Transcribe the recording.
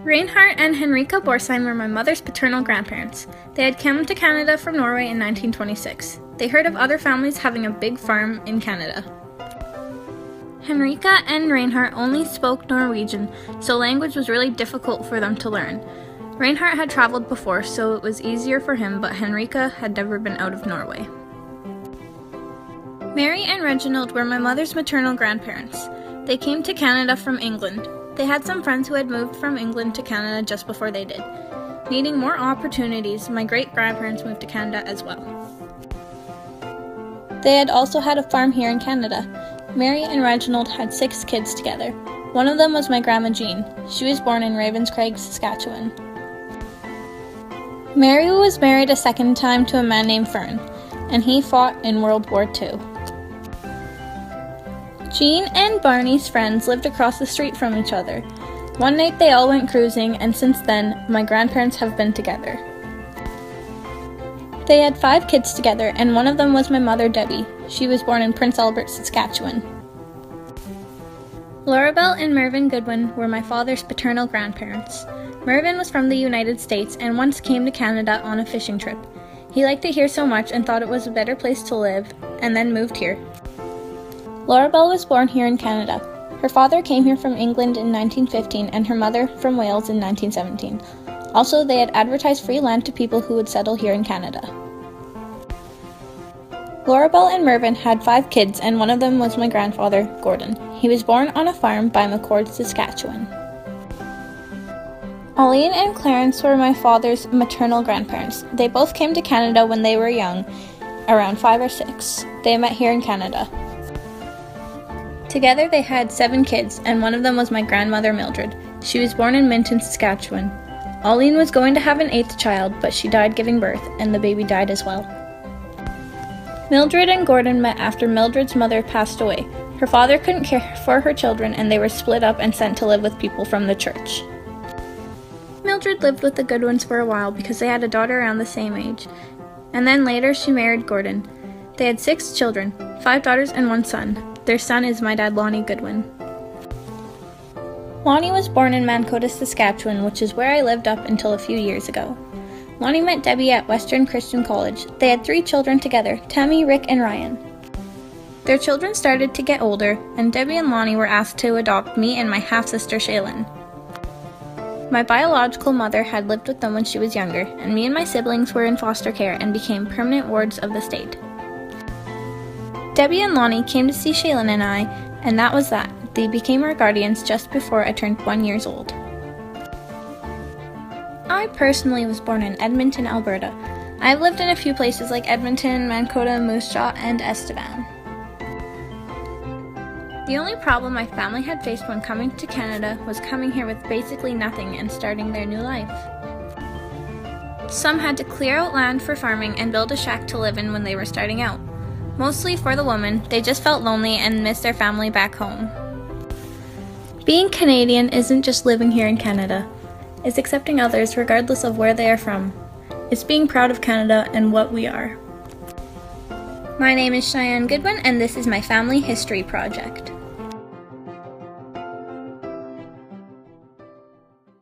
Reinhardt and Henrika Borsheim were my mother's paternal grandparents. They had come to Canada from Norway in 1926. They heard of other families having a big farm in Canada. Henrika and Reinhardt only spoke Norwegian, so language was really difficult for them to learn. Reinhardt had traveled before, so it was easier for him, but Henrika had never been out of Norway. Mary and Reginald were my mother's maternal grandparents. They came to Canada from England. They had some friends who had moved from England to Canada just before they did. Needing more opportunities, my great-grandparents moved to Canada as well. They had also had a farm here in Canada. Mary and Reginald had 6 kids together. One of them was my Grandma Jean. She was born in Ravenscraig, Saskatchewan. Mary was married a second time to a man named Fern, and he fought in World War II. Jean and Barney's friends lived across the street from each other. One night they all went cruising, and since then, my grandparents have been together. They had 5 kids together, and one of them was my mother, Debbie. She was born in Prince Albert, Saskatchewan. Laurabelle and Mervyn Goodwin were my father's paternal grandparents. Mervyn was from the United States and once came to Canada on a fishing trip. He liked it here so much and thought it was a better place to live, and then moved here. Laurabelle was born here in Canada. Her father came here from England in 1915 and her mother from Wales in 1917. Also, they had advertised free land to people who would settle here in Canada. Laurabelle and Mervyn had 5 kids, and one of them was my grandfather, Gordon. He was born on a farm by McCord, Saskatchewan. Pauline and Clarence were my father's maternal grandparents. They both came to Canada when they were young, around 5 or 6. They met here in Canada. Together they had 7 kids, and one of them was my grandmother, Mildred. She was born in Minton, Saskatchewan. Pauline was going to have an 8th child, but she died giving birth, and the baby died as well. Mildred and Gordon met after Mildred's mother passed away. Her father couldn't care for her children, and they were split up and sent to live with people from the church. Mildred lived with the Goodwins for a while because they had a daughter around the same age, and then later she married Gordon. They had 6 children, 5 daughters and 1 son. Their son is my dad, Lonnie Goodwin. Lonnie was born in Mancota, Saskatchewan, which is where I lived up until a few years ago. Lonnie met Debbie at Western Christian College. They had 3 children together, Tammy, Rick, and Ryan. Their children started to get older, and Debbie and Lonnie were asked to adopt me and my half-sister, Shiane. My biological mother had lived with them when she was younger, and me and my siblings were in foster care and became permanent wards of the state. Debbie and Lonnie came to see Shiane and I, and that was that. They became our guardians just before I turned 1 year old. I personally was born in Edmonton, Alberta. I've lived in a few places like Edmonton, Mancota, Moose Jaw, and Estevan. The only problem my family had faced when coming to Canada was coming here with basically nothing and starting their new life. Some had to clear out land for farming and build a shack to live in when they were starting out. Mostly for the women, they just felt lonely and missed their family back home. Being Canadian isn't just living here in Canada. It's accepting others regardless of where they are from. It's being proud of Canada and what we are. My name is Shiane Goodwin, and this is my family history project.